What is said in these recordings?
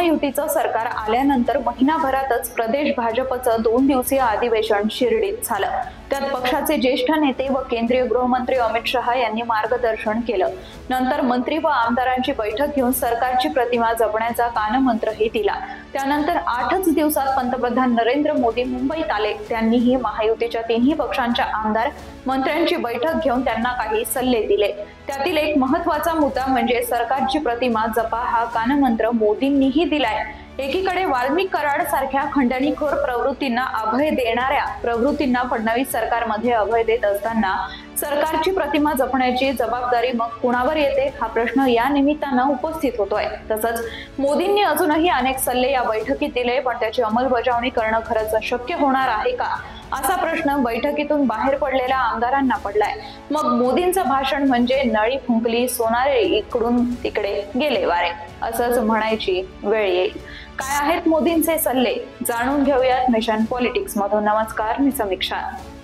महायुतीचं सरकार आल्यानंतर महिनाभरातच प्रदेश भाजपचं 2 दिवसीय अधिवेशन शिर्डीत झालं। त्यात पक्षाचे ज्येष्ठ नेते व केंद्रीय गृहमंत्री अमित शहा यांनी मार्गदर्शन केलं। नंतर मंत्री व आमदारांची बैठक घेऊन सरकारची प्रतिमा जपण्याचा कानमंत्रही दिला। त्यानंतर 8च दिवसात पंतप्रधान नरेंद्र मोदी मुंबईत आले। त्यांनीही महायुतीच्या तिन्ही पक्षांच्या आमदार मंत्र्यांची बैठक घेऊन त्यांना काही सल्ले दिले। त्यातील एक महत्त्वाचा मुद्दा म्हणजे सरकारची प्रतिमा जपा हा कानमंत्र मोदींनीही दिलाय। एकीकडे वाल्मिक कराड सारख्या खंडणीखोर प्रवृत्तींना अभय देणाऱ्या प्रवृत्तींना फडणवीस सरकारमध्ये अभय देत असताना सरकारची प्रतिमा जपण्याची जबाबदारी मग कुणावर येते हा प्रश्न या निमित्तानं उपस्थित होतोय। तसंच मोदींनी अजूनही अनेक सल्ले या बैठकीत दिले, पण त्याची अंमलबजावणी करणं खरंच शक्य होणार आहे का असा प्रश्न बैठकीतून बाहेर पडलेल्या आमदारांना पडलाय। मग मोदींचं भाषण म्हणजे नळी फुंकली सोनारे इकडून तिकडे गेले वारे असंच म्हणायची वेळ येईल। काय आहेत मोदींचे सल्ले जाणून घेऊयात मिशन पॉलिटिक्स मधून। नमस्कार, मी समीक्षा।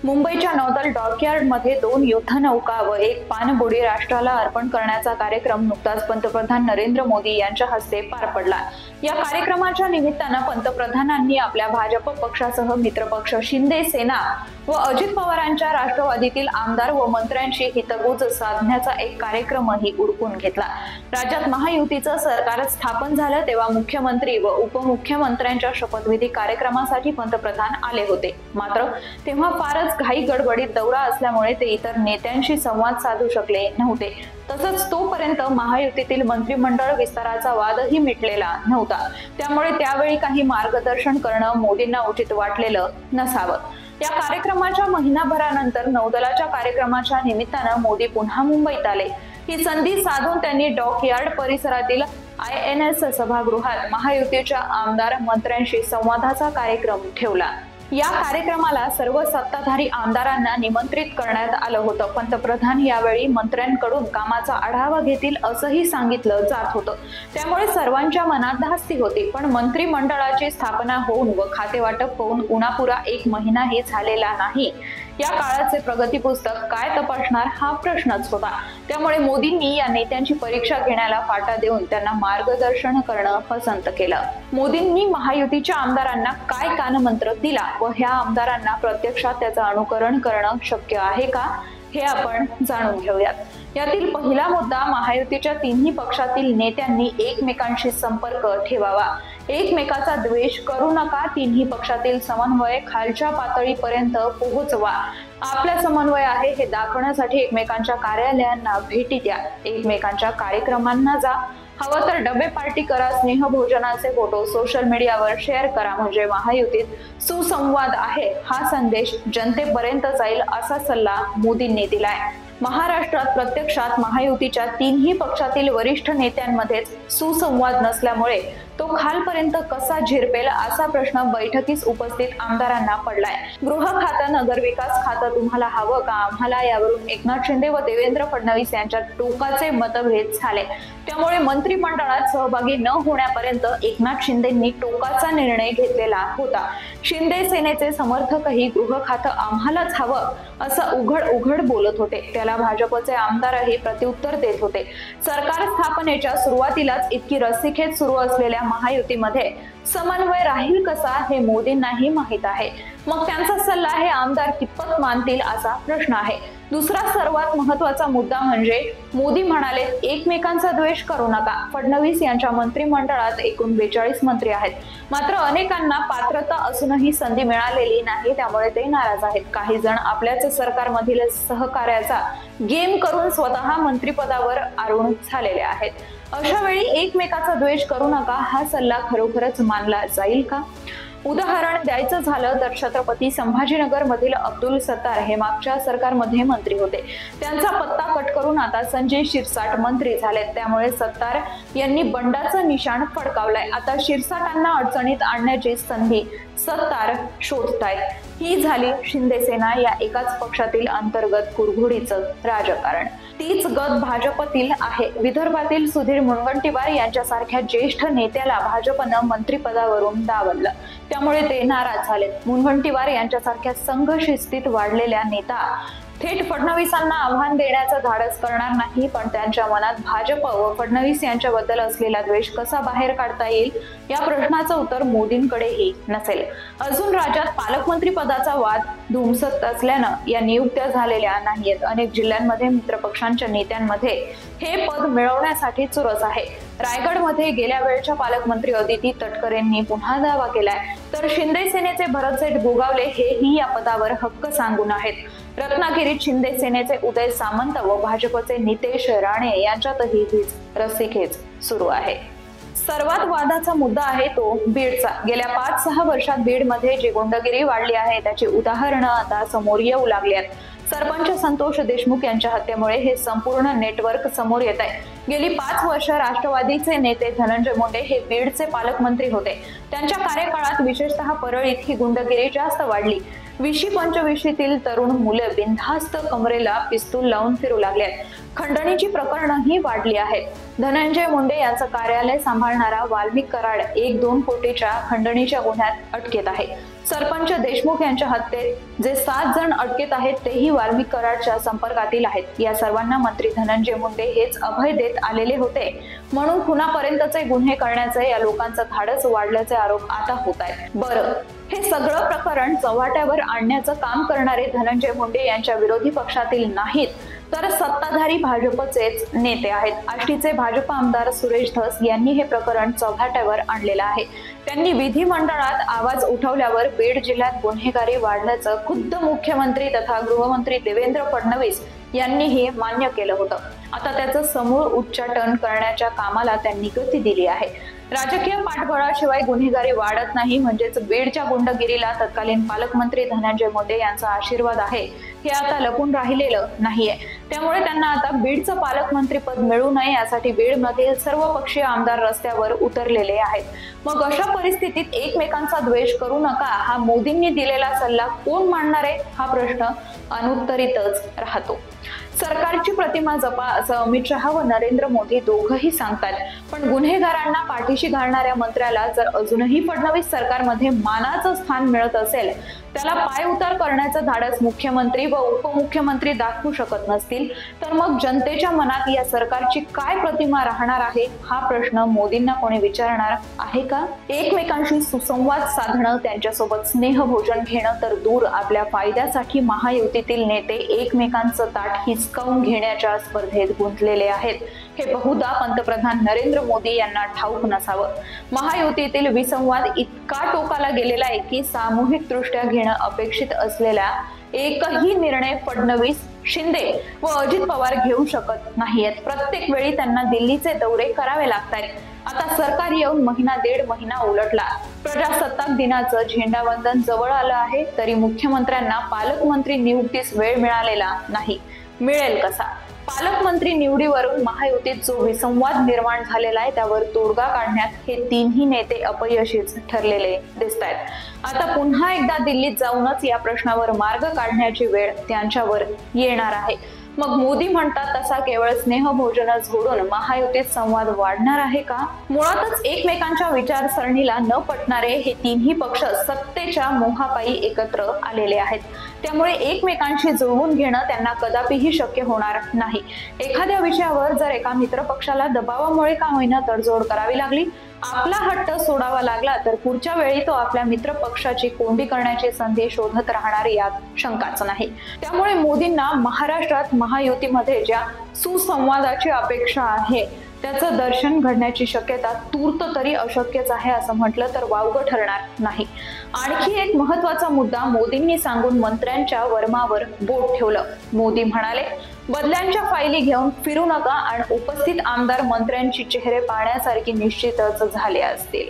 मुंबईच्या नौदल डॉकयार्ड मध्ये 2 युद्धनौका व 1 पाणबुडी राष्ट्राला अर्पण करण्याचा कार्यक्रम नुकताच पंतप्रधान नरेंद्र मोदी यांच्या हस्ते पार पडला। या कार्यक्रमाच्या निमित्तानं पंतप्रधानांनी आपल्या भाजप पक्षासह मित्रपक्ष शिंदे सेना व अजित पवारांच्या राष्ट्रवादीतील आमदार व मंत्र्यांशी हितगुज साधण्याचा एक कार्यक्रमही उरकून घेतला। राज्यात महायुतीचं सरकार स्थापन झालं तेव्हा मुख्यमंत्री व उपमुख्यमंत्र्यांच्या शपथविधी कार्यक्रमासाठी पंतप्रधान आले होते। मात्र तेव्हा फारच घाई गडबडीत दौरा असल्यामुळे ते इतर नेत्यांशी संवाद साधू शकले नव्हते। तसंच तोपर्यंत महायुतीतील मंत्रिमंडळ विस्ताराचा वादही मिटलेला नव्हता। त्यामुळे त्यावेळी काही मार्गदर्शन करणं मोदींना उचित वाटलेलं नसावं। या कार्यक्रमाच्या महिनाभरानंतर नौदलाच्या कार्यक्रमाच्या निमित्तानं मोदी पुन्हा मुंबईत आले। ही संधी साधून त्यांनी डॉकयार्ड परिसरातील INS सभागृहात महायुतीच्या आमदार मंत्र्यांशी संवादाचा कार्यक्रम ठेवला। या कार्यक्रमाला सर्व सत्ताधारी आमदारांना निमंत्रित करण्यात आलं होतं। पंतप्रधान यावेळी मंत्र्यांकडून कामाचा आढावा घेतील असंही सांगितलं जात होतं। त्यामुळे सर्वांच्या मनात धास्ती होती। पण मंत्रिमंडळाची स्थापना होऊन व खाते वाटप होऊन उणापुरा 1 महिनाही झालेला नाही। या काळाचे प्रगती पुस्तक काय तपासणार हा प्रश्नच होता। त्यामुळे मोदींनी या नेत्यांची परीक्षा घेण्याला फाटा देऊन त्यांना मार्गदर्शन करणं पसंत केलं। मोदींनी महायुतीच्या आमदारांना काय कानमंत्र दिला व ह्या आमदारांना प्रत्यक्षात त्याचं अनुकरण करणं शक्य आहे का हे आपण जाणून घेऊयात। यातील पहिला मुद्दा महायुतीच्या तिन्ही पक्षातील नेत्यांनी एकमेकांशी संपर्क ठेवावा। एकमेकाचा द्वेष करू नका। तिन्ही पक्षातील समन्वय खालच्या पातळीपर्यंत पोहोचवा। आपला समन्वय आहे हे दाखवण्यासाठी एकमेकांच्या कार्यालयांना भेटी द्या, एकमेकांच्या कार्यक्रमांना जा, हवं तर डबे पार्टी करा, स्नेहभोजनाचे फोटो सोशल मीडियावर शेअर करा। म्हणजे महायुतीत सुसंवाद आहे हा संदेश जनतेपर्यंत जाईल असा सल्ला मोदींनी दिलाय। महाराष्ट्रात प्रत्यक्षात महायुतीच्या तिन्ही पक्षातील वरिष्ठ नेत्यांमध्येच सुसंवाद नसल्यामुळे तो खालपर्यंत कसा झिरपेल असा प्रश्न बैठकीस उपस्थित आमदारांना पडलाय। गृह खातं, नगरविकास खातं तुम्हाला हवं का आम्हाला यावरून एकनाथ शिंदे व देवेंद्र फडणवीस यांच्यात टोकाचे मतभेद झाले। त्यामुळे मंत्रिमंडळात सहभागी न होण्यापर्यंत एकनाथ शिंदेंनी टोकाचा निर्णय घेतलेला होता। शिंदे सेनेचे समर्थकही गृह खातं आम्हालाच हवं असं उघड बोलत होते। त्याला भाजपचे आमदारही प्रत्युत्तर देत होते। सरकार स्थापनेच्या सुरुवातीलाच इतकी रस्सीखेच सुरू असलेल्या महायुतीमध्ये समन्वय राहील कसा हे मोदींनाही माहित आहे। मग त्यांचा सल्ला हे आमदार कितपत मानतील असा प्रश्न आहे। दुसरा सर्वात महत्त्वाचा मुद्दा म्हणजे मोदी म्हणाले एकमेकांचा द्वेष करू नका। फडणवीस यांच्या मंत्रिमंडळात एकूण 42 मंत्री आहेत। मात्र अनेकांना पात्रता असूनही संधी मिळालेली नाही, त्यामुळे ते नाराज आहेत। काही जण आपल्याच सरकारमधील सहकार्याचा गेम करून स्वतः मंत्रिपदावर आरूढ झालेले आहेत। अशा वेळी एकमेकाचा द्वेष करू नका हा सल्ला खरोखरच मानला जाईल का? उदाहरण द्यायचं झालं तर छत्रपती संभाजीनगर मधील अब्दुल सत्तार हे मागच्या सरकारमध्ये मंत्री होते। त्यांचा पत्ता कट करून आता संजय शिरसाट मंत्री झालेत। त्यामुळे सत्तार यांनी बंडाचं निशाण फडकावलंय। आता शिरसाटांना अडचणीत आणण्याची संधी सत्तार शोधतायत। ही झाली शिंदे सेना या एकाच पक्षातील अंतर्गत कुरघोडीचं राजकारण। तीच गत भाजपतील आहे। विदर्भातील सुधीर मुनगंटीवार यांच्यासारख्या ज्येष्ठ नेत्याला भाजपनं मंत्रिपदावरून डावललं। त्यामुळे ते नाराज झाले। मुनगंटीवार यांच्यासारख्या संघ शिस्तीत वाढलेल्या नेता थेट फडणवीसांना आव्हान देण्याचं धाडस करणार नाही, पण त्यांच्या मनात भाजप व फडणवीस यांच्याबद्दल असलेला द्वेष कसा बाहेर काढता येईल या प्रश्नाचं उत्तर मोदींकडेही नसेल. अजून राज्यात पालकमंत्री पदाचा वाद धुमसत असल्यानं या नियुक्त्या झालेल्या नाहीयेत. अनेक जिल्ह्यांमध्ये मित्रपक्षांच्या नेत्यांमध्ये हे पद मिळवण्यासाठी चुरस आहे. रायगडमध्ये गेल्या वेळच्या पालकमंत्री अदिती तटकरेंनी पुन्हा दावा केलाय, तर शिंदे सेनेचे भरतसेठ गोगावले हेही या पदावर हक्क सांगून आहेत. रत्नागिरीत शिंदे सेनेचे उदय सामंत व भाजपचे नितेश राणे यांच्यातही हीच रस्सीखेच सुरू आहे. सर्वात वादाचा मुद्दा आहे तो बीडचा. गेल्या 5-6 वर्षात बीडमध्ये जी गुंडगिरी वाढली आहे त्याची उदाहरणं आता समोर येऊ लागली आहेत. सरपंच संतोष देशमुख यांच्या हत्येमुळे हे संपूर्ण नेटवर्क समोर येत आहे. गेली 5 वर्ष राष्ट्रवादीचे नेते धनंजय मुंडे हे बीडचे पालकमंत्री होते. त्यांच्या कार्यकाळात विशेषतः परळीत ही गुंडगिरी जास्त वाढली. 20-25तील तरुण मुले बिनधास्त कमरेला पिस्तूल लावून फिरू लागले आहेत. खंडणीची प्रकरणंही वाढली आहेत. धनंजय मुंडे यांचं कार्यालय सांभाळणारा वाल्मिक कराड 1-2 कोटीच्या खंडणीच्या गुन्ह्यात अटकेत आहे. सरपंच देशमुख यांच्या हत्येत जे 7 जण अटकेत आहेत तेही वाल्मिक कराडच्या संपर्कातील आहेत. या सर्वांना मंत्री धनंजय मुंडे हेच अभय देत आलेले होते, म्हणून खुनापर्यंतचे गुन्हे करण्याचे या लोकांचं धाडस वाढल्याचे आरोप आता होत आहेत. बरं, हे सगळं प्रकरण चव्हाट्यावर आणण्याचं काम करणारे धनंजय मुंडे यांच्या विरोधी पक्षातील नाहीत, तर सत्ताधारी भाजपचेच नेते आहेत. आष्टीचे भाजप आमदार सुरेश धस यांनी हे प्रकरण चव्हाट्यावर आणलेलं आहे. त्यांनी विधिमंडळात आवाज उठवल्यावर बीड जिल्ह्यात गुन्हेगारी वाढल्याचं खुद्द मुख्यमंत्री तथा गृहमंत्री देवेंद्र फडणवीस यांनीही मान्य केलं होतं. आता त्याचं समूळ उच्चाटन करण्याच्या कामाला त्यांनी गती दिली आहे. राजकीय पाठबळाशिवाय गुन्हेगारी वाढत नाही, म्हणजेच बीडच्या गुंडगिरीला तत्कालीन पालकमंत्री धनंजय मुंडे यांचा आशीर्वाद आहे हे आता लपून राहिलेलं नाहीये. त्यामुळे त्यांना आता बीडचं पालकमंत्री पद मिळू नये यासाठी बीडमधील सर्व पक्षीय आमदार रस्त्यावर उतरलेले आहेत. मग अशा परिस्थितीत एकमेकांचा द्वेष करू नका हा मोदींनी दिलेला सल्ला कोण मांडणार आहे हा प्रश्न अनुत्तरितच राहतो. सरकारची प्रतिमा जपा असं अमित शहा व नरेंद्र मोदी दोघंही सांगतात, पण गुन्हेगारांना पाठीशी घालणाऱ्या मंत्र्याला जर अजूनही फडणवीस सरकारमध्ये मानाचं स्थान मिळत असेल, त्याला पायउतार करण्याचं धाडस मुख्यमंत्री व उपमुख्यमंत्री दाखवू शकत नसतील, तर मग जनतेच्या मनात या सरकारची काय प्रतिमा राहणार आहे हा प्रश्न मोदींना कोणी विचारणार आहे का? एकमेकांशी सुसंवाद साधणं, त्यांच्यासोबत स्नेहभोजन घेणं तर दूर, आपल्या फायद्यासाठी महायुतीतील नेते एकमेकांचं ताट हिसकावून घेण्याच्या स्पर्धेत गुंतलेले आहेत. हे बहुधा पंतप्रधान नरेंद्र मोदी यांना ठाऊक नसावं. महायुतीतील विसंवाद इतका टोकाला गेलेला आहे की सामूहिक दृष्ट्या घेणं अपेक्षित असलेला एकही निर्णय फडणवीस, शिंदे व अजित पवार घेऊ शकत नाहीयेत. प्रत्येक वेळी त्यांना दिल्लीचे दौरे करावे लागतात. आता सरकार येऊन 1.5 महिना उलटला. प्रजासत्ताक दिनाचं झेंडावंदन जवळ आलं आहे, तरी मुख्यमंत्र्यांना पालकमंत्री नियुक्तीस वेळ मिळालेला नाही. मिळेल कसा? पालकमंत्री निवडीवरून महायुतीत जो विसंवाद निर्माण झालेला आहे त्यावर तोडगा काढण्यात हे तीनही नेते अपयशीच ठरलेले दिसतायत. आता पुन्हा एकदा दिल्लीत जाऊनच या प्रश्नावर मार्ग काढण्याची वेळ त्यांच्यावर येणार आहे. मग मोदी म्हणतात तसा केवळ स्नेहभोजन जोडून महायुतीत संवाद वाढणार आहे का? मुळातच एकमेकांच्या विचारसरणीला न पटणारे हे तीनही पक्ष सत्तेच्या मोहापायी एकत्र आलेले आहेत. त्यामुळे एकमेकांशी जुळवून घेणं त्यांना कदापिही शक्य होणार नाही. एखाद्या विषयावर जर एका मित्र पक्षाला दबावामुळे का होईना तडजोड करावी लागली, आपला हट्ट सोडावा लागला, तर पुढच्या वेळी तो आपल्या मित्र पक्षाची कोंडी करण्याची संधी शोधत राहणार यात शंकाच नाही. त्यामुळे मोदींना महाराष्ट्रात महायुतीमध्ये ज्या सुसंवादाची अपेक्षा आहे त्याचं दर्शन घडण्याची शक्यता तूर्त तरी अशक्यच आहे असं म्हटलं तर वावगं ठरणार नाही. आणखी एक महत्वाचा मुद्दा मोदींनी सांगून मंत्र्यांच्या वर्मावर बोट ठेवलं. मोदी म्हणाले, बदल्यांच्या फायली घेऊन फिरू नका आणि उपस्थित आमदार मंत्र्यांची चेहरे पाहण्यासारखी निश्चितच झाले असतील.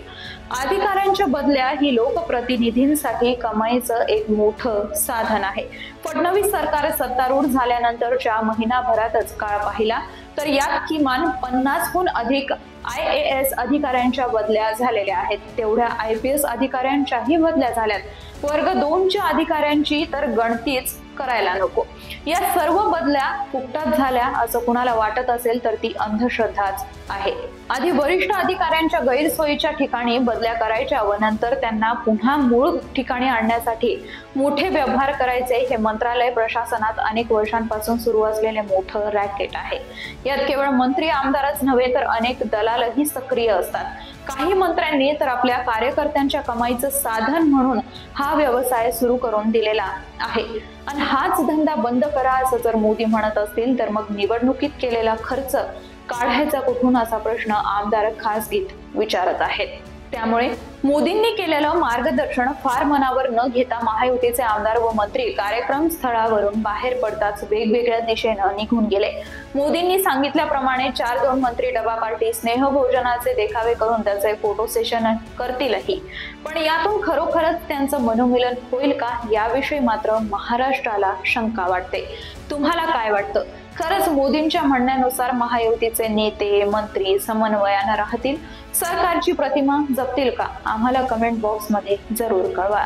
अधिकाऱ्यांच्या बदल्या ही लोकप्रतिनिधींसाठी कमाईचं एक मोठं साधन आहे. फडणवीस सरकार सत्तारूढ झाल्यानंतरच्या महिनाभरातच काळ पाहिला तर यात किमान 50हून अधिक IAS अधिकाऱ्यांच्या बदल्या झालेल्या आहेत. तेवढ्या IPS अधिकाऱ्यांच्याही बदल्या झाल्यात. वर्ग 2च्या अधिकाऱ्यांची तर गणतीच करायला नको. या सर्व बदल्या फुकटात झाल्या असं कुणाला वाटत असेल तर ती अंधश्रद्धाच आहे. आधी वरिष्ठ अधिकाऱ्यांच्या गैरसोयीच्या ठिकाणी बदल्या करायच्या व नंतर त्यांना पुन्हा मूळ ठिकाणी आणण्यासाठी मोठे व्यवहार करायचे हे मंत्रालय प्रशासनात अनेक वर्षांपासून सुरू असलेले मोठं रॅकेट आहे. यात केवळ मंत्री आमदारच नव्हे तर अनेक दलालही सक्रिय असतात. काही मंत्र्यांनी तर आपल्या कार्यकर्त्यांच्या कमाईचं साधन म्हणून हा व्यवसाय सुरू करून दिलेला आहे. आणि हाच धंदा बंद करा असं जर मोदी म्हणत असतील तर मग निवडणुकीत केलेला खर्च काढायचा कुठून असा प्रश्न आमदार खासगीत विचारत आहेत. त्यामुळे मोदींनी केलेलं मार्गदर्शन फार मनावर न घेता महायुतीचे आमदार व मंत्री कार्यक्रम स्थळावरून बाहेर पडताच वेगवेगळ्या दिशेनं निघून गेले. मोदींनी सांगितल्याप्रमाणे 4-2 मंत्री डबा पार्टी स्नेहभोजनाचे देखावे करून त्याचे फोटो सेशन करतीलही, पण यातून खरोखरच त्यांचं मनोमिलन होईल का याविषयी मात्र महाराष्ट्राला शंका वाटते. तुम्हाला काय वाटतं? खरंच मोदींच्या म्हणण्यानुसार महायुतीचे नेते मंत्री समन्वयानं राहतील, सरकारची प्रतिमा जपतील का? आम्हाला कमेंट बॉक्समध्ये जरूर कळवा.